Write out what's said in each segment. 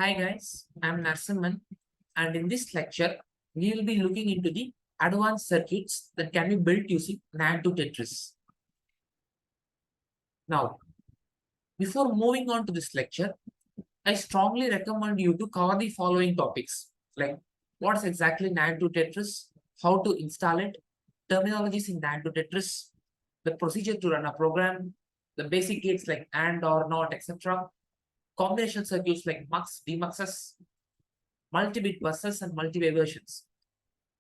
Hi guys, I'm Narasimhan, and in this lecture, we will be looking into the advanced circuits that can be built using NAND-2-TETRIS. Now, before moving on to this lecture, I strongly recommend you to cover the following topics like what is exactly NAND-2-TETRIS, how to install it, terminologies in NAND-2-TETRIS, the procedure to run a program, the basic gates like AND or NOT, etc., combination circuits like MUX, DMUXs, multi-bit buses and multi-way versions.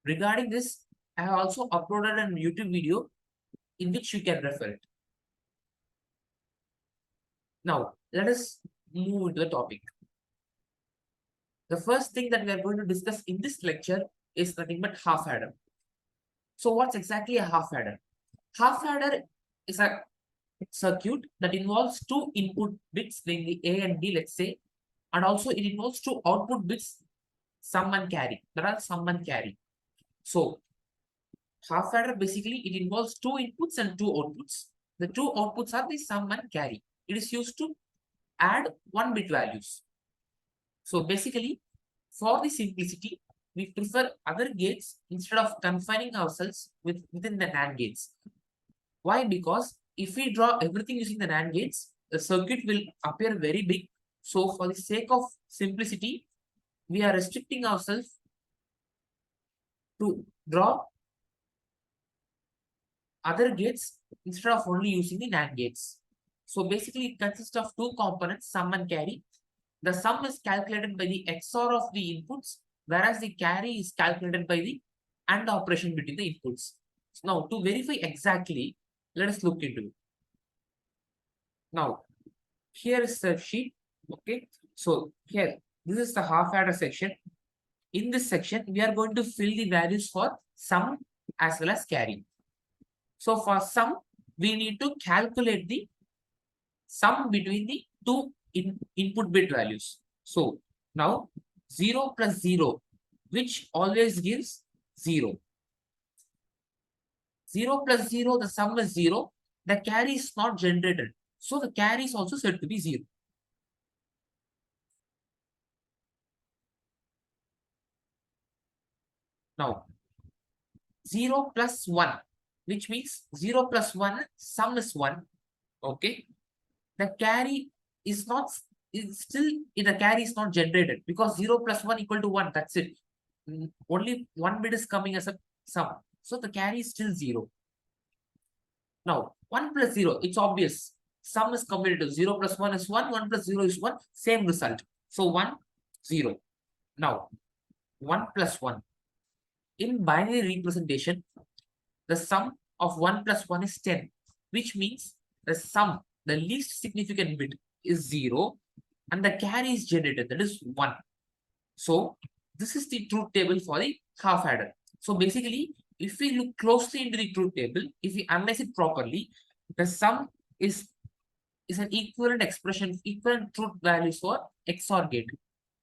Regarding this, I have also uploaded a YouTube video in which you can refer it. Now, let us move into the topic. The first thing that we are going to discuss in this lecture is nothing but half adder. So, what's exactly a half adder? Half adder is a circuit that involves two input bits, namely A and B, let's say, and also it involves two output bits, sum and carry. That are sum and carry. So, half adder basically it involves two inputs and two outputs. The two outputs are the sum and carry. It is used to add 1-bit values. So basically, for the simplicity, we prefer other gates instead of confining ourselves within the NAND gates. Why? Because if we draw everything using the NAND gates, the circuit will appear very big. So for the sake of simplicity, we are restricting ourselves to draw other gates instead of only using the NAND gates. So basically, it consists of two components, sum and carry. The sum is calculated by the XOR of the inputs, whereas the carry is calculated by the AND operation between the inputs. So now, to verify exactly, let us look into it. Now, here is the sheet. Okay, so here, this is the half adder section. In this section, we are going to fill the values for sum as well as carry. So for sum, we need to calculate the sum between the two input bit values. So now 0 plus 0, which always gives 0. 0 plus 0, the sum is 0. The carry is not generated. So the carry is also said to be 0. Now 0 plus 1, which means 0 plus 1, sum is 1. Okay. The carry is not, is still, the carry is not generated because 0 plus 1 equal to 1. That's it. Only one bit is coming as a sum. So the carry is still 0. Now, 1 plus 0, it's obvious. Sum is commutative. 0 plus 1 is 1, 1 plus 0 is 1, same result. So 1, 0. Now, 1 plus 1. In binary representation, the sum of 1 plus 1 is 10, which means the sum, the least significant bit is 0 and the carry is generated, that is 1. So, this is the truth table for the half adder. So, basically, if we look closely into the truth table, if we analyze it properly, the sum is an equivalent expression, equivalent truth values for XOR gate.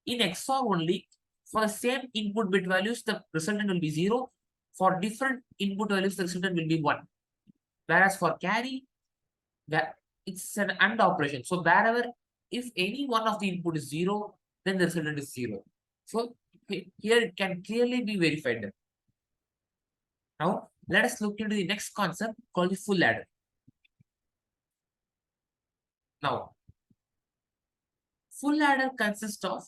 In XOR only, for the same input bit values, the resultant will be 0. For different input values, the resultant will be 1. Whereas for carry, that it's an AND operation. So wherever, if any one of the input is 0, then the resultant is 0. So here it can clearly be verified. Now, let us look into the next concept called the full adder. Now, full adder consists of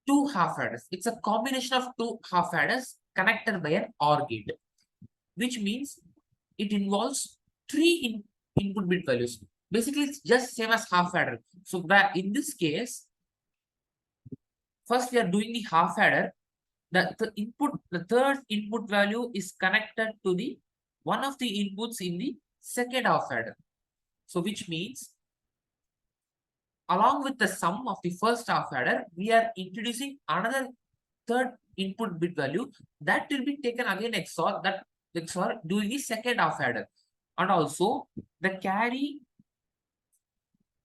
two half adders. It's a combination of two half adders connected by an OR gate, which means it involves three input bit values. Basically, it's just same as half adder. So in this case, first we are doing the half adder. The third input value is connected to the one of the inputs in the second half adder. So which means along with the sum of the first half adder, we are introducing another third input bit value that will be taken again XOR, that XOR doing the second half adder. And also the carry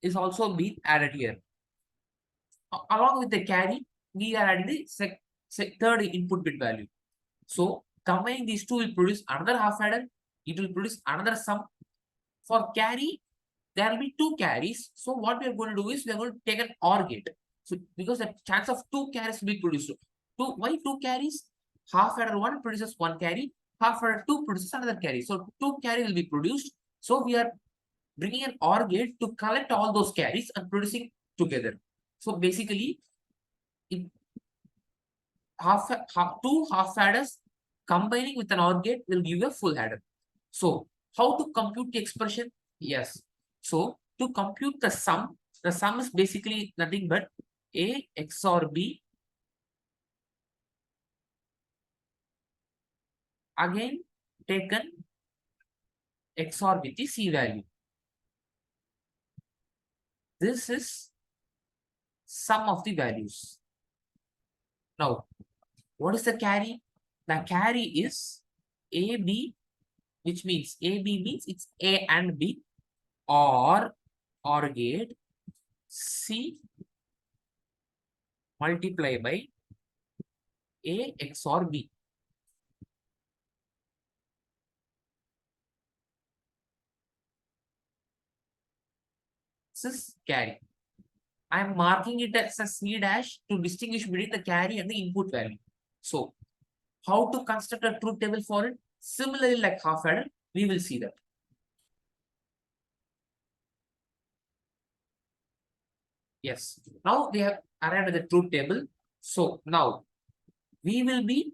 is also being added here. Along with the carry, we are adding the third input bit value. So combining these two will produce another half adder. It will produce another sum. For carry, there will be two carries. So what we are going to do is we are going to take an OR gate. So because the chance of two carries will be produced. Why two carries? Half adder 1 produces one carry, half adder 2 produces another carry. So two carry will be produced. So we are bringing an OR gate to collect all those carries and producing together. So basically, it two half adders combining with an OR gate will give you a full adder. So how to compute the expression? Yes. So to compute the sum is basically nothing but A XOR B again taken XOR with the C value. This is sum of the values. Now, what is the carry? The carry is AB, which means AB means it's A and B, or gate C multiply by A XOR B. This is carry. I am marking it as a C dash to distinguish between the carry and the input value. So, how to construct a truth table for it? Similarly, like half adder, we will see that. Yes. Now we have arrived at the truth table. So now we will be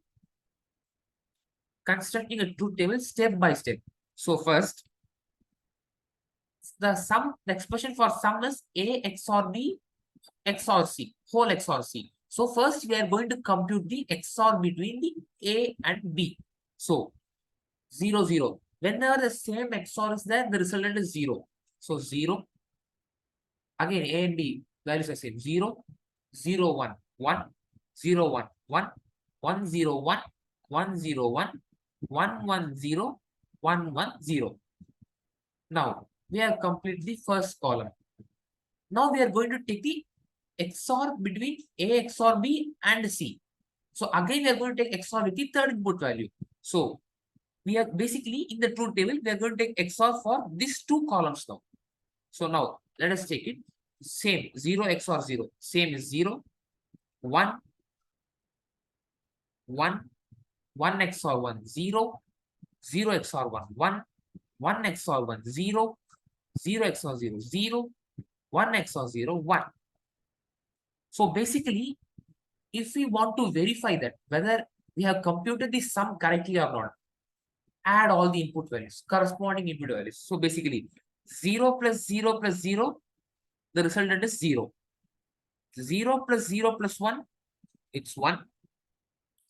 constructing a truth table step by step. So first, the expression for sum is A XOR B XOR C, whole XOR C. So first we are going to compute the XOR between the A and B. So 0, 0. Whenever the same XOR is there, the resultant is 0. So 0. Again, A and B values are same. 0, 0, 1, 1, 0, 1, 1, 1, 0, 1, 1, 0, 1, 1, 1, 0, 1, 1, 0. Now, we have completed the first column. Now, we are going to take the XOR between A XOR B and C. So, again, we are going to take XOR with the third input value. So, we are basically in the truth table, we are going to take XOR for these two columns now. So, now, let us take it. Same, 0 XOR 0. Same is 0, 1, 1, 1 XOR 1, 0, 0 XOR 1, 1, 1 XOR 1, 0, 0 XOR 0, 0, 1 XOR 0, 1. So basically, if we want to verify that whether we have computed the sum correctly or not, add all the input values, corresponding input values. So basically, 0 plus 0 plus 0, the resultant is 0. 0 plus 0 plus 1, it's 1.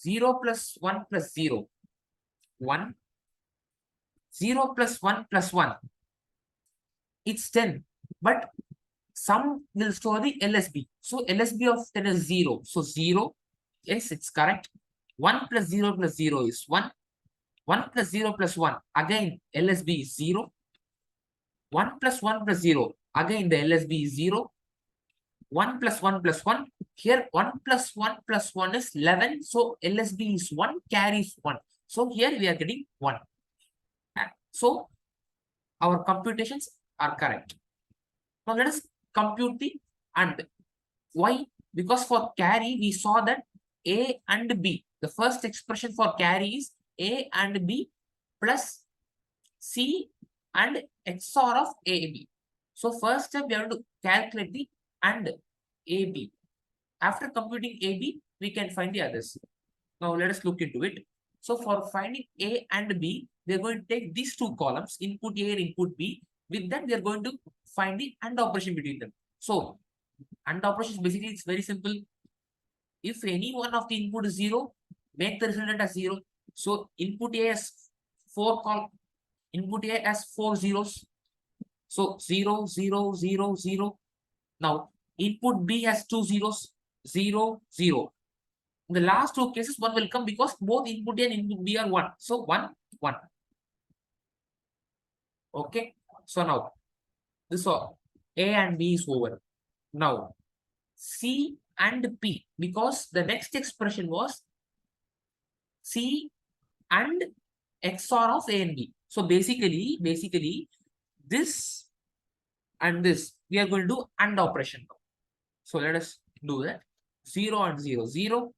0 plus 1 plus 0, 1. 0 plus 1 plus 1, it's 10. But sum will store the LSB. So LSB of 10 is 0. So 0, yes, it's correct. 1 plus 0 plus 0 is 1. 1 plus 0 plus 1, again LSB is 0. 1 plus 1 plus 0, again the LSB is 0. 1 plus 1 plus 1, here 1 plus 1 plus 1 is 11. So LSB is 1, carry is 1. So here we are getting 1. So our computations are correct. Now let us compute the AND. Why? Because for carry, we saw that A and B. The first expression for carry is A and B plus C and XOR of AB. So first step, we have to calculate the AND AB. After computing AB, we can find the others. Now let us look into it. So for finding A and B, we are going to take these two columns, input A and input B. With that, we are going to find the AND operation between them. So AND operation basically it's very simple. If any one of the input is 0, make the resultant as 0. So input A has 4 zeros. So 0, 0, 0, 0. Now input B has 2 zeros, 0, 0. In the last two cases, 1 will come because both input A and input B are 1. So 1, 1. Okay. So now this all A and B is over. Now C and P, because the next expression was C and XOR of A and B. So basically this and this we are going to do AND operation now. So let us do that. 0 and 0, 0.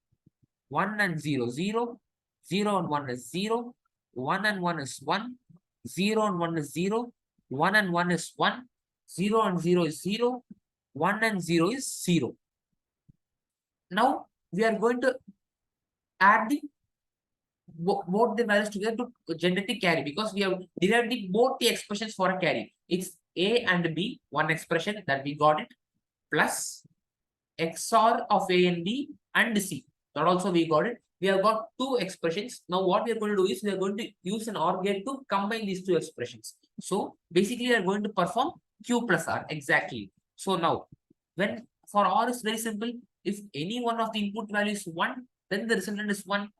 1 and 0, 0. 0 and 1 is 0. 1 and 1 is 1. 0 and 1 is 0. 1 and 1 is 1. 0 and 0 is 0. 1 and 0 is 0. Now we are going to add the both the values together to generate the carry, because we have derived both the expressions for a carry. It's A and B, one expression that we got it, plus XOR of A and B and C. That also we got it. We have got two expressions. Now what we are going to do is we are going to use an OR gate to combine these two expressions. So basically we are going to perform Q plus R exactly. So now when for OR is very simple. If any one of the input value is 1, then the resultant is 1.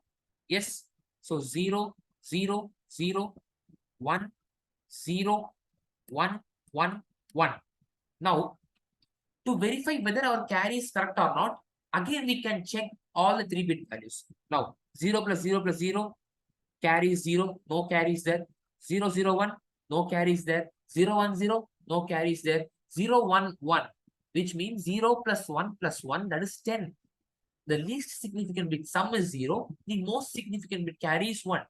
Yes. So 0, 0, 0, 1, 0, 1, 1, 1. Now to verify whether our carry is correct or not, again we can check all the 3-bit values. Now 0 plus 0 plus 0, carry is 0, no carry is there. 0, 0, 1, no carry is there. 0, 1, 0, no carry is there. 0, 1, 1, which means 0 plus 1 plus 1, that is 10. The least significant bit sum is 0. The most significant bit carry is 1.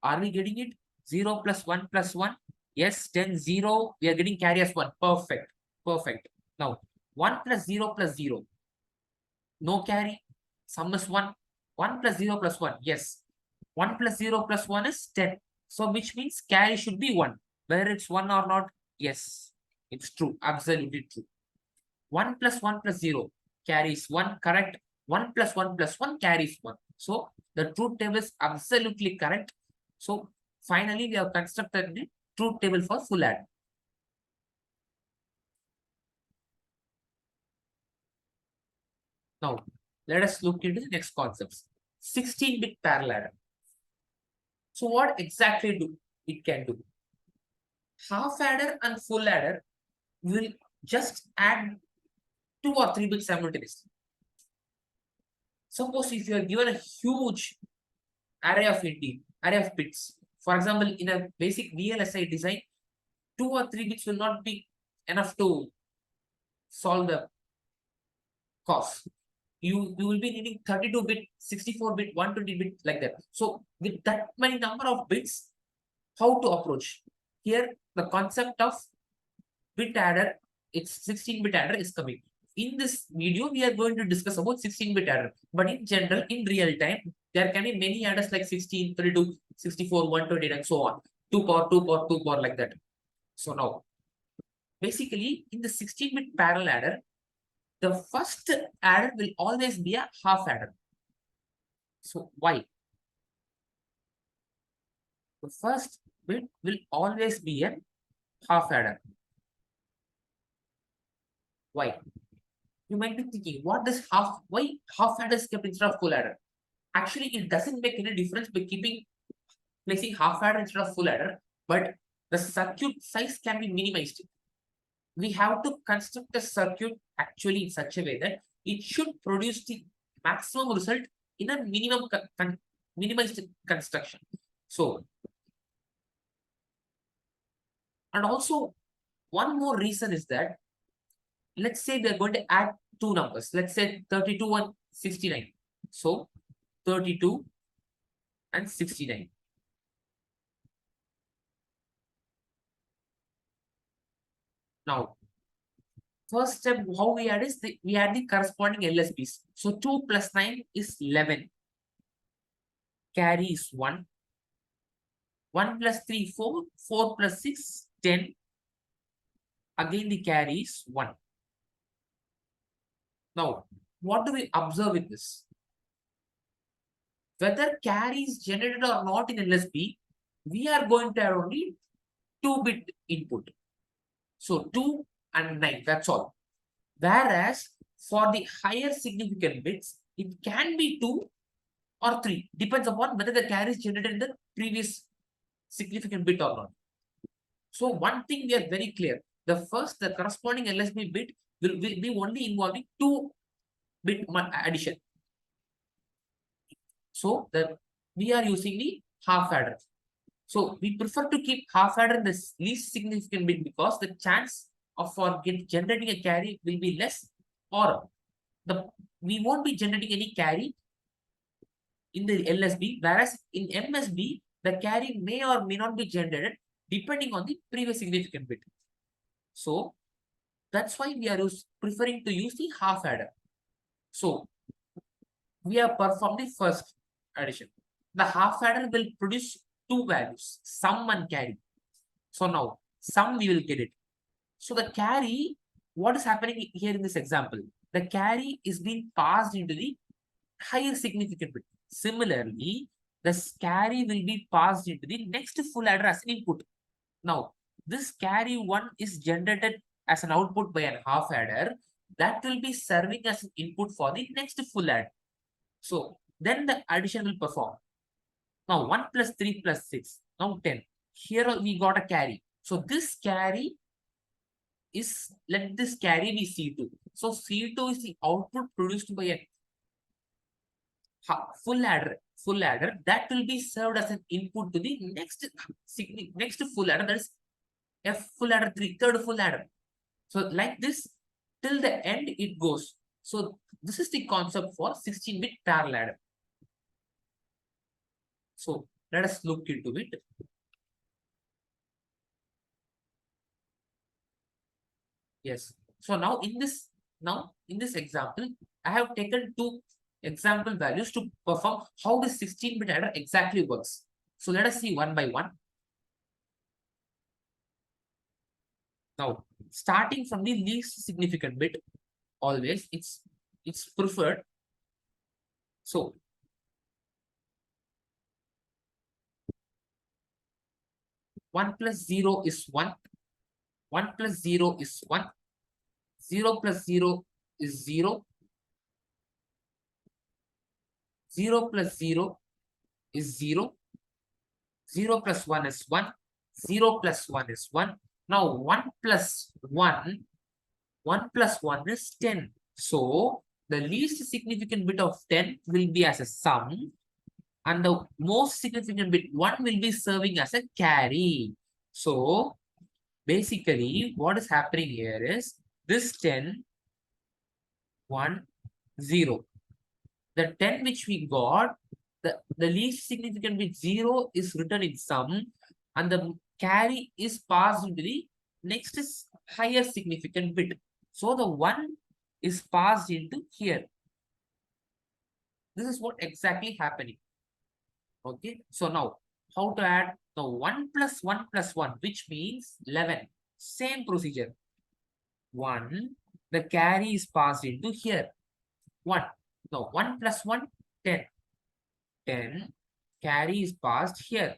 Are we getting it? 0 plus 1 plus 1. Yes, 10, 0. We are getting carry as 1. Perfect. Perfect. Now, 1 plus 0 plus 0. No carry. Sum is 1. 1 plus 0 plus 1. Yes. 1 plus 0 plus 1 is 10. So, which means carry should be 1. Whether it's 1 or not? Yes. It's true. Absolutely true. 1 plus 1 plus 0 carries 1. Correct. 1 plus 1 plus 1 carries 1. So, the truth table is absolutely correct. So, finally, we have constructed the truth table for full add. Now, let us look into the next concepts. 16-bit parallel adder. So, what exactly do it can do? Half adder and full adder will just add 2 or 3 bits simultaneously. Suppose if you are given a huge array of bits, for example, in a basic VLSI design, 2 or 3 bits will not be enough to solve the cost. You will be needing 32-bit, 64-bit, 120-bit, like that. So with that many number of bits, how to approach? Here, the concept of bit adder, it's 16-bit adder is coming. In this video, we are going to discuss about 16-bit adder. But in general, in real time, there can be many adders like 16, 32, 64, 128, and so on. 2 power, 2 power, 2 power, like that. So now, basically, in the 16-bit parallel adder, the first adder will always be a half adder. So why? The first bit will always be a half adder. Why? You might be thinking, what does why half adder is kept instead of full adder? Actually, it doesn't make any difference by placing half adder instead of full adder, but the circuit size can be minimized. We have to construct a circuit actually in such a way that it should produce the maximum result in a minimized construction. So, and also one more reason is that, let's say we are going to add two numbers. Let's say 32 and 69. So 32 and 69. Now, first step, how we add is we add the corresponding LSBs. So 2 plus 9 is 11. Carry is 1. 1 plus 3, 4. 4 plus 6, 10. Again, the carry is 1. Now, what do we observe with this? Whether carry is generated or not in LSB, we are going to have only 2-bit input. So 2 and 9, that's all. Whereas for the higher significant bits, it can be 2 or 3. Depends upon whether the carry is generated in the previous significant bit or not. So one thing we are very clear. The corresponding LSB bit will be only involving 2-bit addition. So we are using the half adder. So we prefer to keep half adder in the least significant bit because the chance of generating a carry will be less, or we won't be generating any carry in the LSB, whereas in MSB, the carry may or may not be generated depending on the previous significant bit. So that's why we are preferring to use the half adder. So we have performed the first addition. The half adder will produce two values, sum and carry. So now sum we will get it. So the carry, what is happening here in this example? The carry is being passed into the higher significant bit. Similarly, the carry will be passed into the next full adder as an input. Now, this carry 1 is generated as an output by a half adder that will be serving as an input for the next full adder. So, then the addition will perform. Now, 1 plus 3 plus 6, now 10. Here we got a carry. So, this carry is, let this carry be C2. So, C2 is the output produced by a full adder that will be served as an input to the next full adder, that is F full adder 3, third full adder. So like this till the end it goes. So this is the concept for 16-bit parallel adder. So let us look into it. Yes. So now in this example, I have taken two example values to perform how the 16-bit adder exactly works. So let us see one by one. Now, starting from the least significant bit, always it's preferred. So 1 plus 0 is 1. 1 plus 0 is 1. 0 plus 0 is 0. 0 plus 0 is 0. 0 plus 1 is 1. 0 plus 1 is 1. Now 1 plus 1, 1 plus 1 is 10. So the least significant bit of 10 will be as a sum, and the most significant bit 1 will be serving as a carry. So basically what is happening here is this 10, 1, 0. The 10 which we got, the least significant bit 0 is written in sum, and the carry is passed into the next is higher significant bit. So the 1 is passed into here. This is what exactly happening. Okay. So now how to add the 1 plus 1 plus 1, which means 11. Same procedure. 1, the carry is passed into here. 1. Now 1 plus 1, 10. 10, carry is passed here.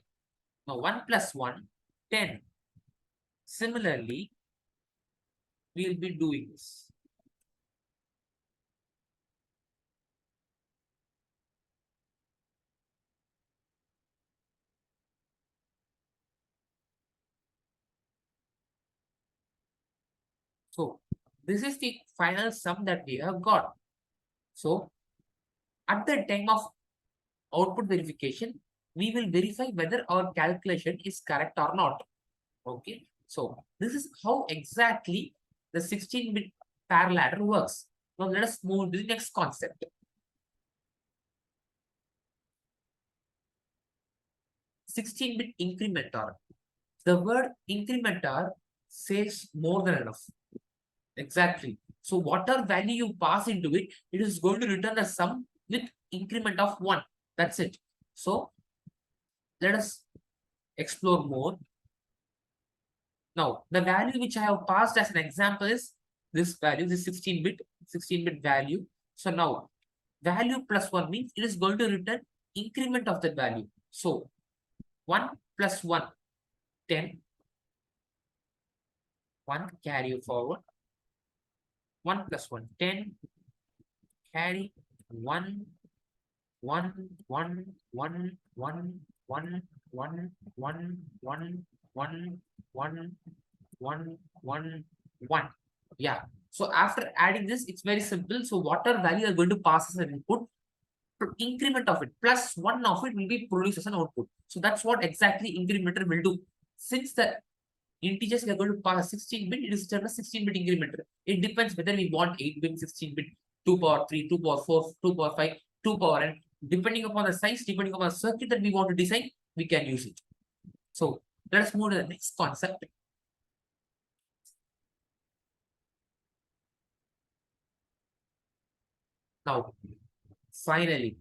Now 1 plus 1, 10. Similarly, we will be doing this. So this is the final sum that we have got. So at the time of output verification, we will verify whether our calculation is correct or not. Okay. So this is how exactly the 16-bit parallel adder works. Now let us move to the next concept. 16-bit incrementor. The word incrementor says more than enough. Exactly. So whatever value you pass into it, it is going to return a sum with increment of 1. That's it. So let us explore more. Now, the value which I have passed as an example is this value, this 16-bit value. So now, value plus 1 means it is going to return increment of that value. So 1 plus 1, 10. 1 carry forward. 1 plus 1, 10. Carry 1, 1, 1, 1, 1, 1, 1, 1, 1, 1, 1, 1, 1, 1. Yeah. So after adding this, it's very simple. So whatever value you are going to pass as an input, increment of it plus 1 of it will be produced as an output. So that's what exactly incrementer will do. Since the integers we are going to pass 16-bit, it is still a 16-bit incrementer. It depends whether we want 8-bit, 16-bit. 2 power 3, 2 power 4, 2 power 5, 2 power n. Depending upon the size, depending upon the circuit that we want to design, we can use it. So let us move to the next concept. Now, finally,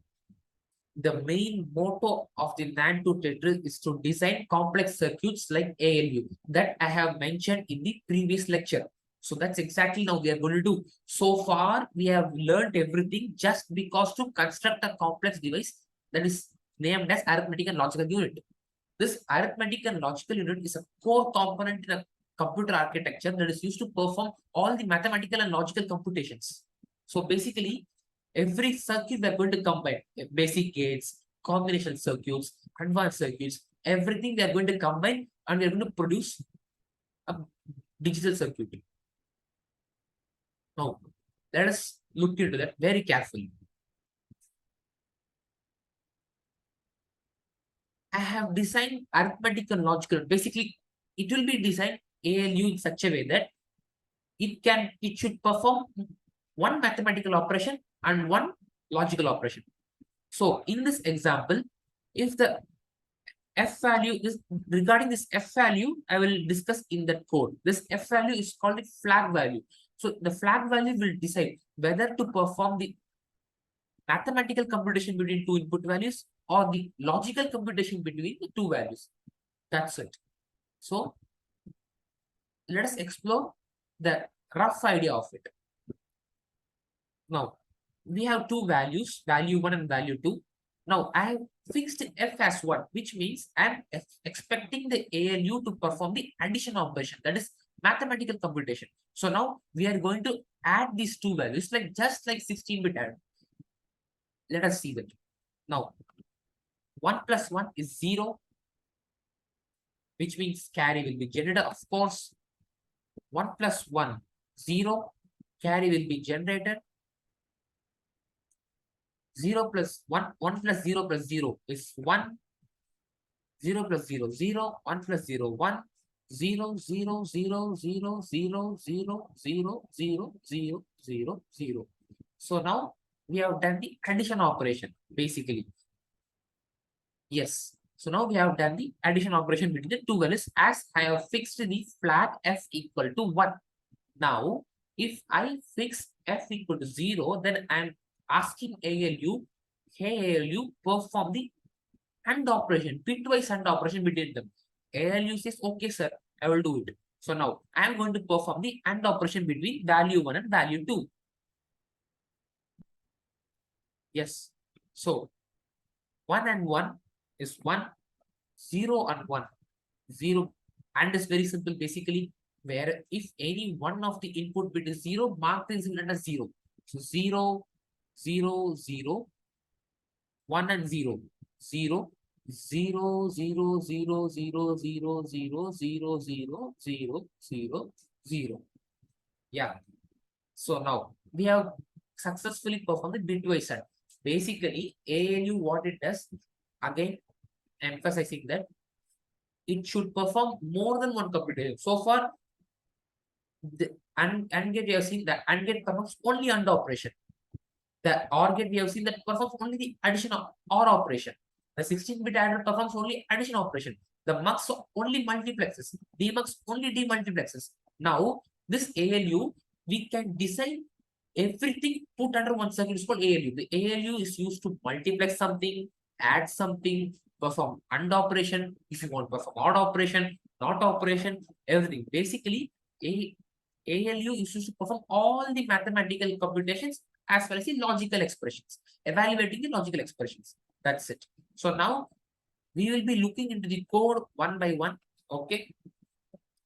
the main motto of the NAND-2-TETRIS is to design complex circuits like ALU that I have mentioned in the previous lecture. So that's exactly now we are going to do. So far, we have learned everything just because to construct a complex device that is named as arithmetic and logical unit. This arithmetic and logical unit is a core component in a computer architecture that is used to perform all the mathematical and logical computations. So basically, every circuit we are going to combine basic gates, combination circuits, advanced circuits, everything we are going to combine and we are going to produce a digital circuit. Now, let us look into that very carefully. I have designed arithmetic and logical. Basically, it will be designed ALU in such a way that it should perform one mathematical operation and one logical operation. So in this example, if the f value is regarding this f value, I will discuss in that code. This f value is called the flag value. So the flag value will decide whether to perform the mathematical computation between two input values or the logical computation between the two values. That's it. So let us explore the rough idea of it. Now, we have two values, value 1 and value 2. Now, I have fixed f as 1, which means I am expecting the ALU to perform the addition operation, that is mathematical computation. So now we are going to add these two values, like just like 16-bit add. Let us see that. Now, 1 plus 1 is 0, which means carry will be generated. Of course, 1 plus 1, 0, carry will be generated. 0 plus 1, 1 plus 0 plus 0 is 1, 0 plus 0, 0, 1 plus 0, 1, 0, 0, 0, 0, 0, 0, 0, 0, 0, 0, 0. So now we have done the addition operation, basically. Yes. So now we have done the addition operation between the two values as I have fixed the flag f equal to 1. Now, if I fix f equal to 0, then I'm asking ALU, hey ALU, perform the AND operation, bitwise AND operation between them. ALU says, okay, sir, I will do it. So now I'm going to perform the AND operation between value 1 and value 2. Yes. So 1 and 1 is 1, 0 and 1. 0 and is very simple, basically, where if any one of the input bit is 0, mark the instrument as 0. So 0, 0, 0, 1 and 0, 0, 0, 0, 0, 0, 0, 0, 0, 0, 0, 0, 0. Yeah. So now we have successfully performed the bitwise AND. Basically, ALU what it does, again emphasizing that it should perform more than one computation. So far, the AND gate we have seen that AND gate performs only AND operation. The OR gate we have seen that performs only the addition of OR operation. The 16-bit adder performs only addition operation. The MUX only multiplexes. DMUX only demultiplexes. Now, this ALU, we can design everything put under one circuit. It's called ALU. The ALU is used to multiplex something, add something, perform AND operation. If you want to perform OR operation, NOT operation, everything. Basically, ALU is used to perform all the mathematical computations as well as the logical expressions, evaluating the logical expressions. That's it. So now we will be looking into the code one by one. Okay.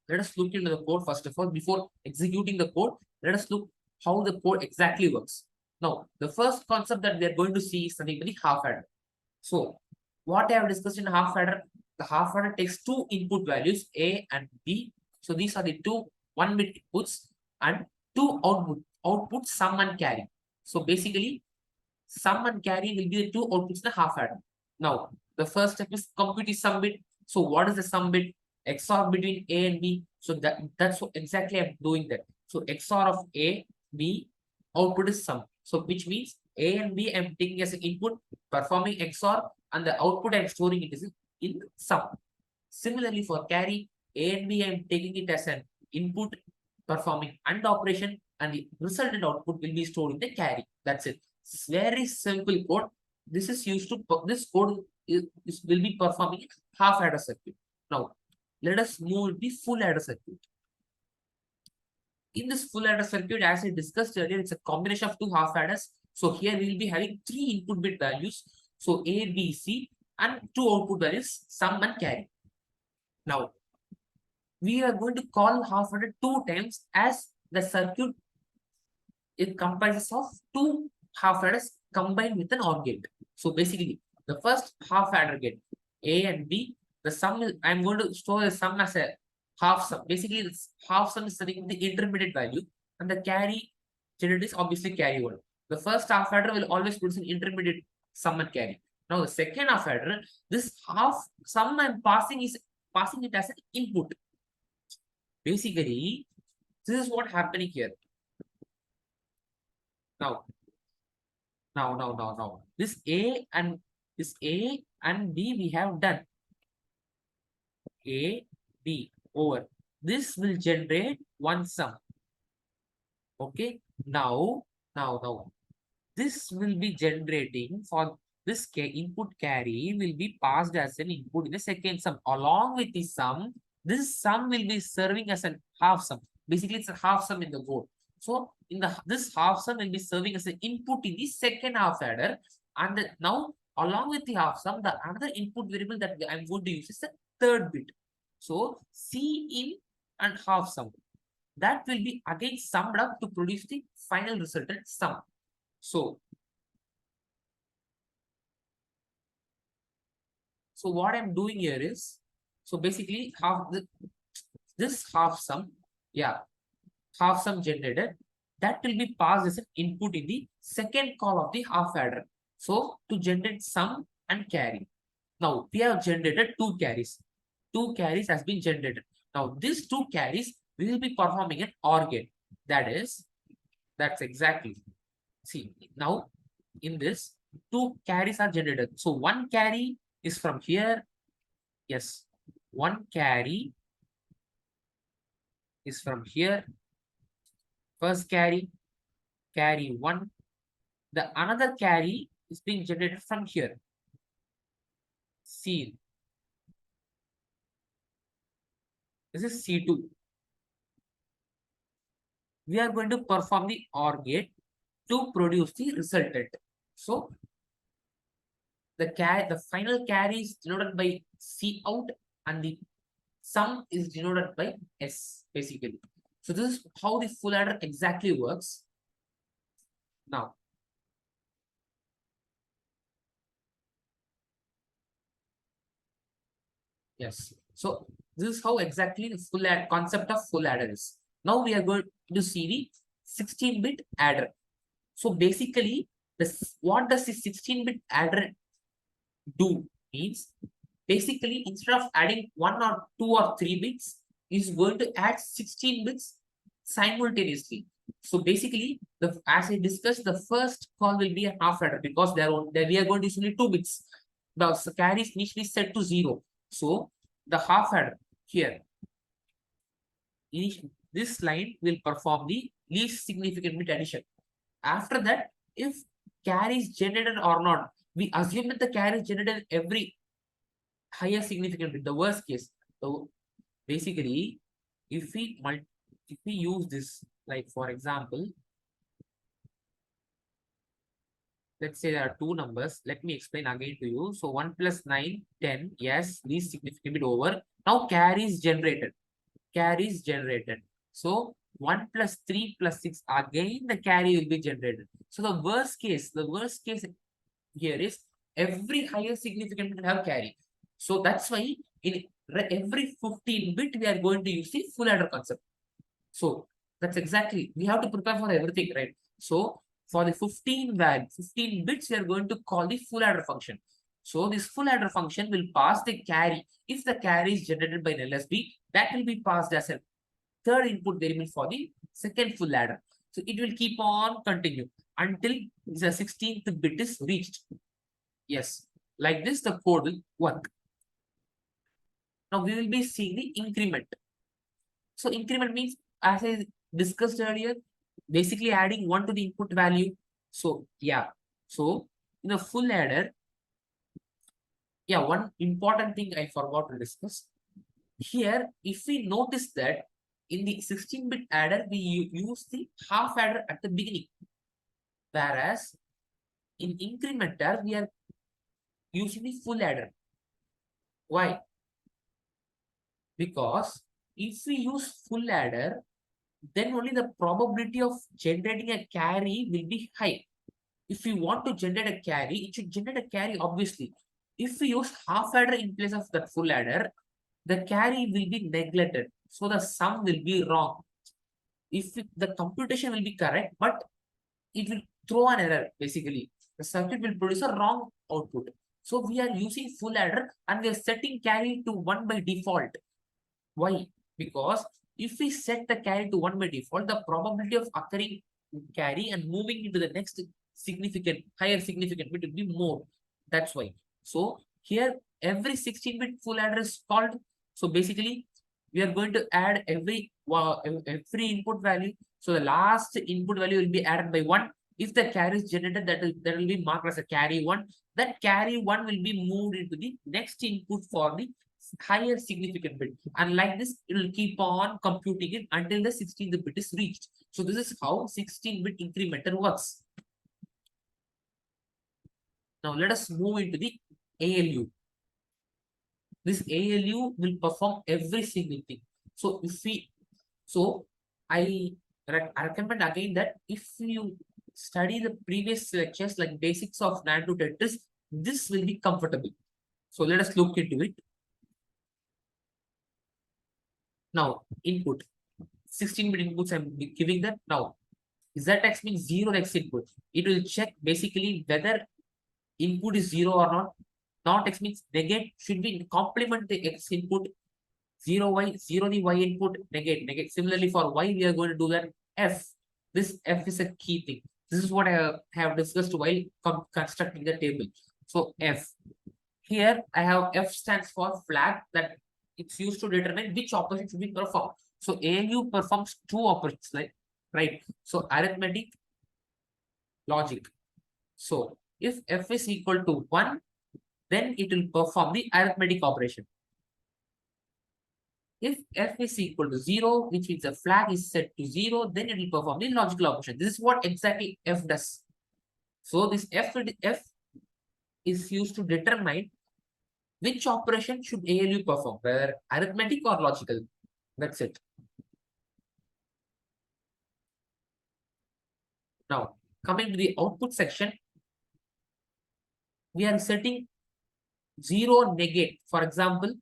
Let us look into the code first of all. Before executing the code, let us look how the code exactly works. Now, the first concept that we are going to see is something very half adder. So, what I have discussed in half adder, the half adder takes two input values A and B. So, these are the two 1-bit inputs and two outputs sum and carry. So, basically, sum and carry will be the two outputs in the half adder. Now, the first step is compute the sum bit. So, what is the sum bit? XOR between A and B. So that's what exactly I'm doing that. So XOR of A, B, output is sum. So which means A and B I'm taking as an input, performing XOR, and the output I'm storing it is in sum. Similarly for carry, A and B I'm taking it as an input, performing AND operation, and the resultant output will be stored in the carry. That's it. It's very simple code. This is used to this code will be performing half adder circuit. Now let us move the full adder circuit. In this full adder circuit, as I discussed earlier, it's a combination of two half adders. So here we will be having three input bit values. So A, B, C, and two output values, sum and carry. Now we are going to call half adder two times, as the circuit it comprises of two half adders combined with an OR gate. So basically, the first half adder gate A and B, the sum is, I'm going to store the sum as a half sum. Basically, this half sum is the intermediate value, and the carry generated is obviously carry one. The first half adder will always produce an intermediate sum and carry. Now the second half adder, this half sum I'm passing it as an input. Basically, this is what happening here. Now, this A and B we have done. A, B over. This will generate one sum. Okay. Now, this will be generating for this input carry will be passed as an input in the second sum. Along with the sum, this sum will be serving as a half sum. Basically, it's a half sum in the board. So in this half sum will be serving as an input in the second half adder. And now along with the half sum, the another input variable that I'm going to use is the third bit. So C in and half sum. That will be again summed up to produce the final resultant sum. So what I'm doing here is, so basically this half sum, half sum generated, that will be passed as an input in the second call of the half adder. So to generate sum and carry. Now we have generated two carries. Two carries has been generated. Now these two carries we will be performing an OR gate. That's exactly. See, now in this, two carries are generated. So one carry is from here. Yes, one carry is from here. First carry, carry 1. The another carry is being generated from here. C. This is C2. We are going to perform the OR gate to produce the resultant. So the final carry is denoted by C out, and the sum is denoted by S, basically. So this is how the full adder exactly works. Now, yes. So this is how exactly the full add concept of full adder is. Now we are going to see the 16-bit adder. So basically, what does the 16-bit adder do? Means basically instead of adding 1 or 2 or 3 bits, is going to add 16 bits simultaneously. So basically, as I discussed, the first call will be a half adder because we are going to use only 2 bits. The carry is initially set to 0. So the half adder here, this line will perform the least significant bit addition. After that, if carry is generated or not, we assume that the carry is generated every higher significant bit, the worst case. So basically, if we use this, like for example, let's say there are two numbers. Let me explain again to you. So 1 plus 9, 10. Yes, least significant bit over. Now carry is generated. Carry is generated. So 1 plus 3 plus 6, again the carry will be generated. So the worst case here is every higher significant bit have carry. So that's why in every 15 bit we are going to use the full adder concept. So that's exactly, we have to prepare for everything, right? So for the 15 bits, we are going to call the full adder function. So this full adder function will pass the carry. If the carry is generated by an LSB, that will be passed as a third input variable for the second full adder. So it will keep on continue. until the 16th bit is reached. Yes, like this the code will work. Now we will be seeing the increment. So increment means, as I discussed earlier, basically adding 1 to the input value. So yeah, so in a full adder, yeah, one important thing I forgot to discuss. Here, if we notice that in the 16-bit adder, we use the half adder at the beginning. Whereas in incrementer, we are using the full adder. Why? Because if we use full adder, then only the probability of generating a carry will be high. If we want to generate a carry, it should generate a carry, obviously. If we use half adder in place of that full adder, the carry will be neglected. So the sum will be wrong. The computation will be correct, but it will throw an error, basically. The circuit will produce a wrong output. So we are using full adder and we are setting carry to 1 by default. Why? Because if we set the carry to 1 by default, the probability of occurring carry and moving into the next higher significant bit will be more. That's why. So here every 16-bit full adder is called. So basically we are going to add every input value. So the last input value will be added by 1. If the carry is generated, that will be marked as a carry 1. That carry 1 will be moved into the next input for the higher significant bit, and like this it will keep on computing it until the 16th bit is reached. So this is how 16-bit incrementer works. Now let us move into the ALU. This ALU will perform every single thing. So I recommend again that if you study the previous lectures like basics of NAND-2-TETRIS, this will be comfortable. So let us look into it. Now, input. 16-bit inputs I'm giving that. Now, ZX means 0x input. It will check basically whether input is 0 or not. Not X means negate should be complement the X input. 0y, 0 the Y input, negate. Similarly for Y, we are going to do that F. This F is a key thing. This is what I have discussed while constructing the table. So F. Here I have F stands for flag, that it's used to determine which operation should be performed. So ALU performs 2 operations, right? So arithmetic, logic. So if F is equal to 1, then it will perform the arithmetic operation. If F is equal to 0, which means the flag is set to 0, then it will perform the logical operation. This is what exactly F does. So this F is used to determine which operation should ALU perform, whether arithmetic or logical. That's it. Now, coming to the output section, we are setting 0 negate. For example,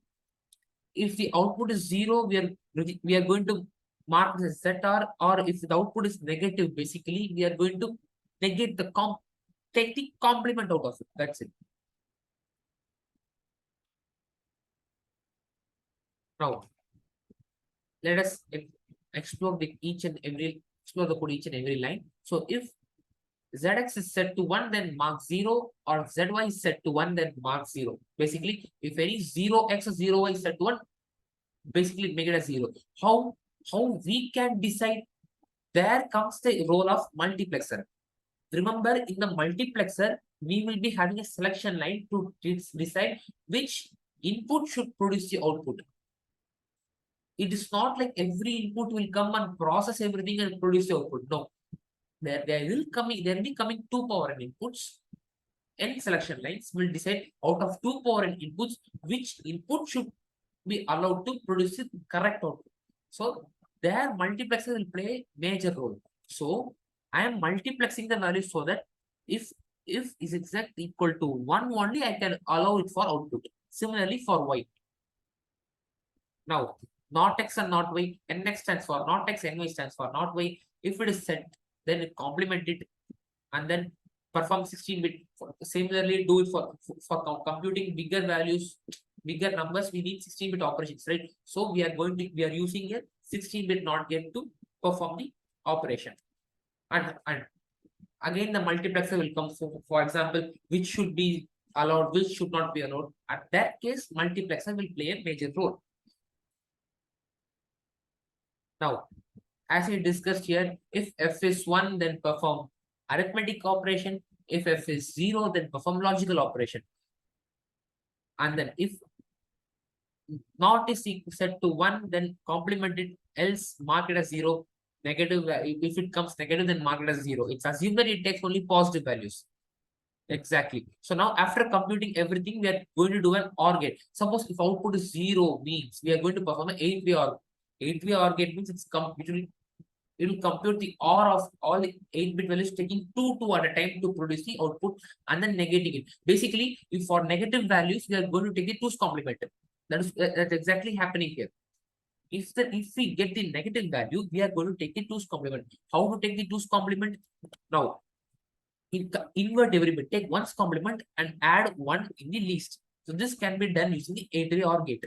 if the output is 0, we are going to mark as ZR, or if the output is negative, basically we are going to negate the take the complement out of it. That's it. Now, let us explore the code each and every line. So if ZX is set to 1, then mark 0, or ZY is set to 1, then mark 0. Basically, if any 0x or 0y is set to 1, basically make it as 0. How we can decide? There comes the role of multiplexer. Remember, in the multiplexer, we will be having a selection line to decide which input should produce the output. It is not like every input will come and process everything and produce the output. No. There will be coming 2 power n inputs. N selection lines will decide out of 2 power n inputs which input should be allowed to produce the correct output. So their multiplexer will play a major role. So I am multiplexing the values so that if is exact equal to 1 only, I can allow it for output. Similarly for Y. Now, not X and not Y, NX stands for not X, NY stands for not Y. If it is set, then it complement it and then perform 16-bit. Similarly, do it for computing bigger values, bigger numbers. We need 16-bit operations, right? So we are using a 16-bit NOT gate to perform the operation. And again the multiplexer will come. For example, which should be allowed, which should not be allowed. At that case, multiplexer will play a major role. Now, as we discussed here, if f is 1, then perform arithmetic operation. If f is 0, then perform logical operation. And then if not is set to 1, then complement it, else mark it as 0. Negative, if it comes negative, then mark it as 0. It's assumed that it takes only positive values. Exactly. So now after computing everything, we are going to do an OR gate. Suppose if output is 0 means we are going to perform an 8-way OR. 8-way OR gate means it will compute the OR of all the 8-bit values, taking 2 at a time to produce the output and then negating it. Basically, if for negative values, we are going to take the 2's complement. That's exactly happening here. If we get the negative value, we are going to take the 2's complement. How to take the 2's complement? Now, invert every bit, take 1's complement and add 1 in the least. So this can be done using the 8-way OR gate.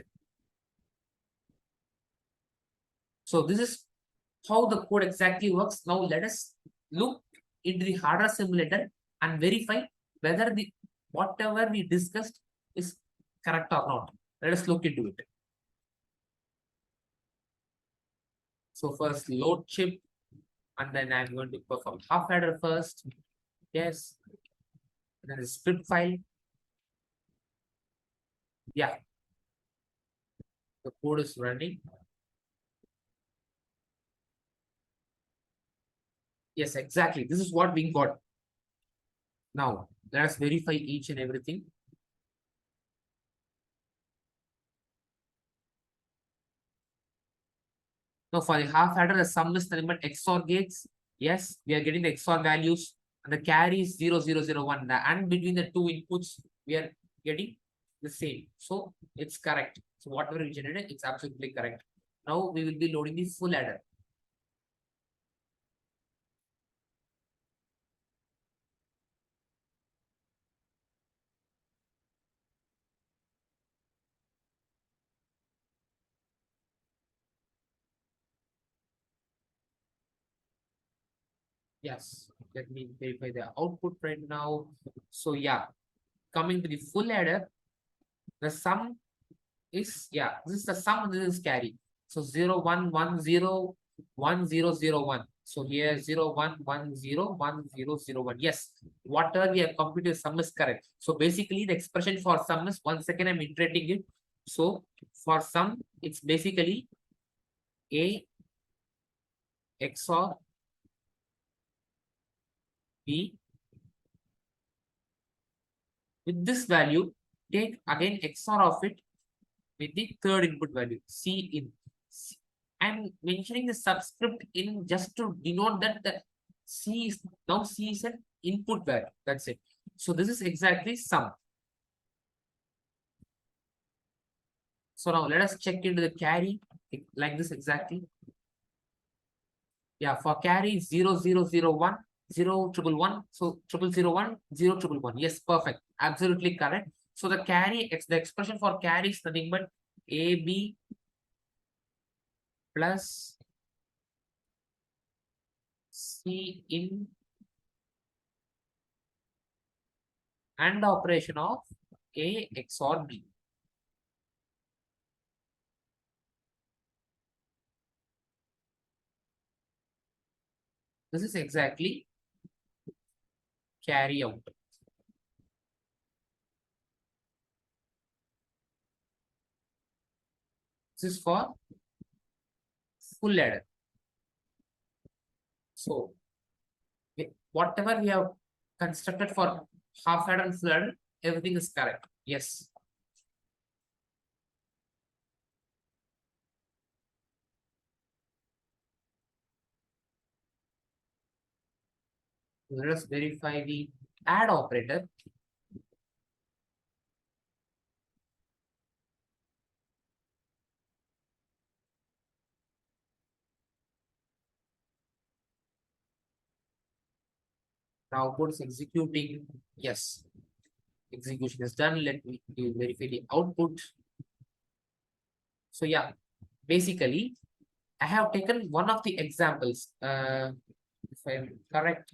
So this is how the code exactly works. Now let us look into the hardware simulator and verify whether the whatever we discussed is correct or not. Let us look into it. So first load chip, and then I'm going to perform half adder first. Yes. And then the script file. Yeah. The code is running. Yes, exactly. This is what we got. Now, let us verify each and everything. Now, for the half adder, the sum is nothing but XOR gates. Yes, we are getting the XOR values. And the carry is 0, 0, 0, 1. And between the two inputs, we are getting the same. So, it's correct. So, whatever we generated, it's absolutely correct. Now, we will be loading the full adder. Yes, let me verify the output right now. So, yeah, coming to the full adder, the sum is, yeah, this is the sum, this is carry. So 0 1 1 0 1 0 0 1. So here 0 1 1 0 1 0 0 1. Yes, whatever we have computed sum is correct. So basically the expression for sum is, 1 second I'm iterating it. So for sum, it's basically A XOR B. With this value, take again XOR of it with the third input value, C in. I'm mentioning the subscript in just to denote that the C is now C is an input value. That's it. So this is exactly sum. So now let us check into the carry like this exactly. Yeah, for carry 0 0 0 1 0 triple 1. So 0 0 triple 1. Yes, perfect. Absolutely correct. So the carry, the expression for carry is nothing but AB plus C in and the operation of A XOR B. This is exactly carry out. This is for full adder. So whatever we have constructed for half adder and full adder, everything is correct. Yes. Let us verify the add operator. Now code is executing. Yes. Execution is done. Let me verify the output. So yeah, basically, I have taken one of the examples. If I'm correct,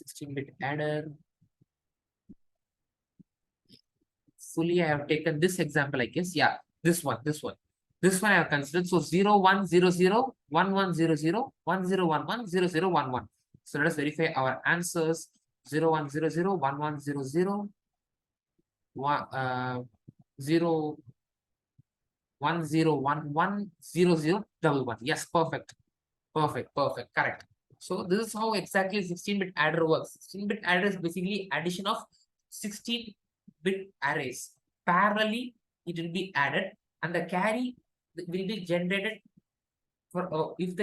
16-bit adder. Fully, I have taken this example, I guess. Yeah, this one. This one I have considered. So 0, 1, 0, 0, 1, 1, 0, 0, 1, 0, 1, 1, 0, 0, 1, 1. So let us verify our answers. 0, 1, 0, 0, 1, 1, 0, 0, 1, 0, 1, 0, 1, 1, 0, 0, double 1. Yes, perfect. Perfect. Correct. So this is how exactly 16-bit adder works. 16-bit adder is basically addition of 16-bit arrays. Parallelly, it will be added and the carry will be generated for if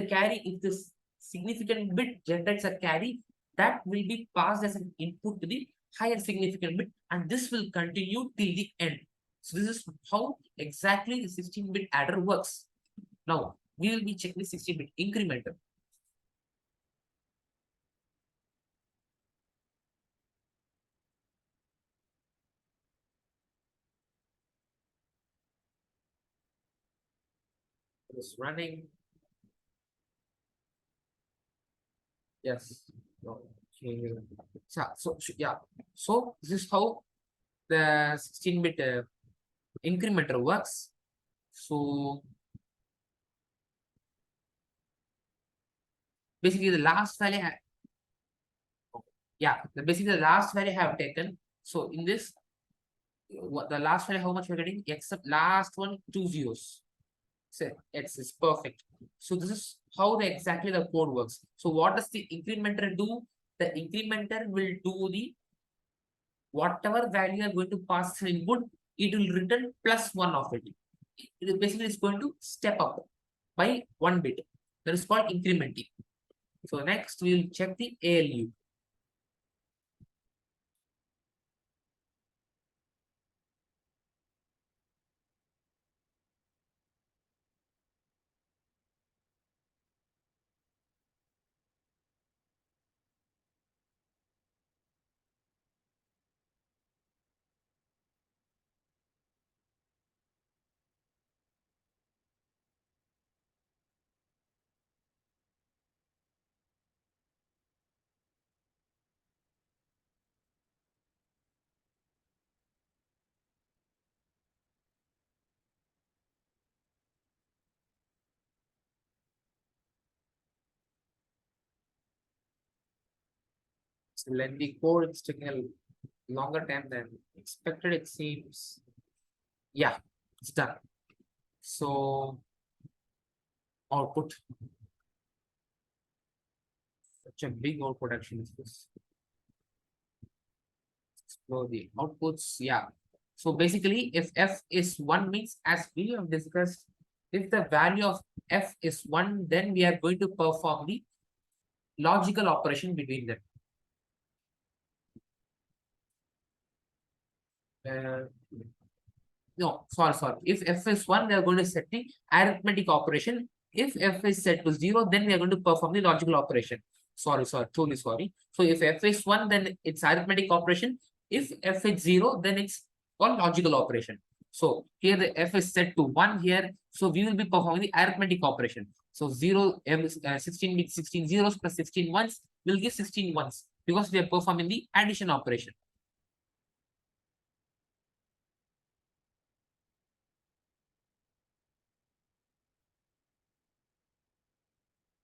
this significant bit generates a carry, that will be passed as an input to the higher significant bit and this will continue till the end. So this is how exactly the 16-bit adder works. Now, we will be checking the 16-bit incrementer. Is running. Yes. Okay. Yeah. So this is how the 16-bit incrementer works. So basically the last value basically the last value I have taken. So in this, what the last value, how much we're getting, except last one, 2 zeros. So X is perfect. So this is how exactly the code works. So what does the incrementer do? The incrementer will do the whatever value you are going to pass as input, it will return plus one of it. It basically is going to step up by 1 bit. That is called incrementing. So next we will check the ALU. So let the code, it's taking a longer time than expected, it seems. Yeah, it's done. So output, such a big output actually is this. So the outputs, yeah. So basically, if f is 1 means, as we have discussed, if the value of f is 1, then we are going to perform the logical operation between them. Uh, no, sorry. If f is 1, we are going to set the arithmetic operation. If f is set to 0, then we are going to perform the logical operation. Sorry, truly sorry. So if f is 1, then it's arithmetic operation. If f is 0, then it's called logical operation. So here the f is set to 1 here. So we will be performing the arithmetic operation. So 16 with 16 zeros plus 16 ones will give 16 ones because we are performing the addition operation.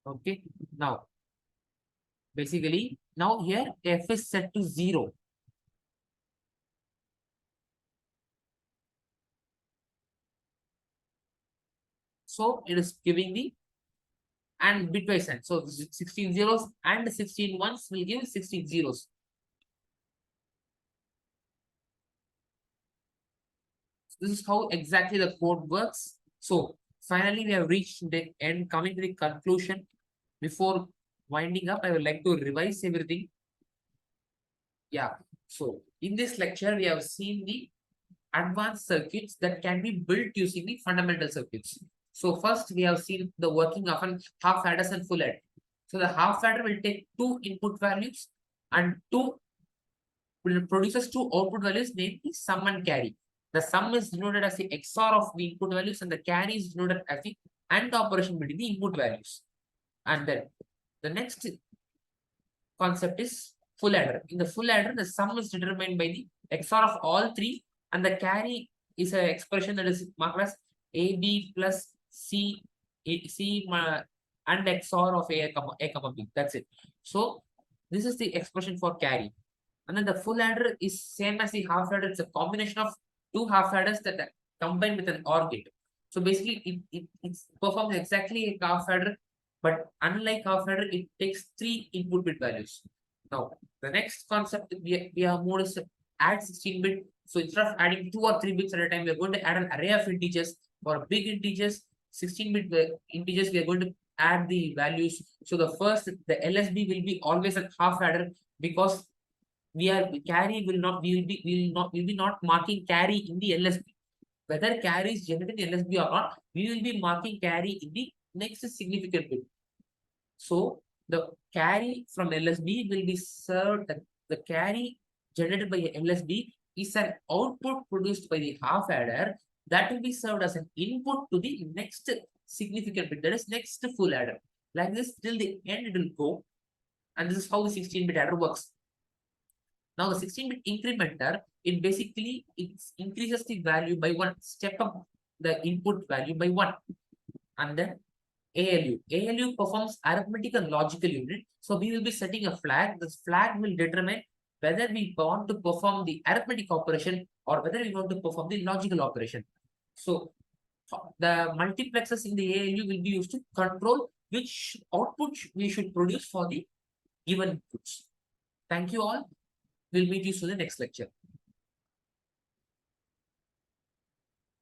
Okay. Now, basically, now here f is set to 0. So it is giving the and bitwise and so 16 zeros and 16 ones will give 16 zeros. This is how exactly the code works. So finally, we have reached the end, coming to the conclusion. Before winding up, I would like to revise everything. Yeah. So in this lecture, we have seen the advanced circuits that can be built using the fundamental circuits. So first, we have seen the working of an half adders and full adder. So the half adder will take 2 input values and produces 2 output values, namely sum and carry. The sum is denoted as the XOR of the input values and the carry is denoted as the AND operation between the input values. And then the next concept is full adder. In the full adder, the sum is determined by the XOR of all three, and the carry is an expression that is marked as AB plus C, and XOR of A, comma B. That's it. So this is the expression for carry. And then the full adder is same as the half adder. It's a combination of two half adders that are combined with an OR gate. So basically, it performs exactly a half adder, but unlike half adder, it takes 3 input bit values. Now, the next concept we are more is add 16 bit. So instead of adding 2 or 3 bits at a time, we are going to add an array of integers. For big integers, 16 bit integers, we are going to add the values. So the first, the LSB will be always a half adder, because carry will be not marking carry in the LSB. Whether carry is generated in LSB or not, we will be marking carry in the next significant bit. So the carry from LSB will be served. The carry generated by LSB is an output produced by the half adder that will be served as an input to the next significant bit, that is next full adder. Like this till the end it will go, and this is how the 16-bit adder works. Now the 16-bit incrementer, it basically increases the value by 1, step up the input value by 1. And then ALU performs arithmetic and logical unit. So we will be setting a flag. This flag will determine whether we want to perform the arithmetic operation or whether we want to perform the logical operation. So the multiplexers in the ALU will be used to control which output we should produce for the given inputs. Thank you all. We'll meet you soon in the next lecture.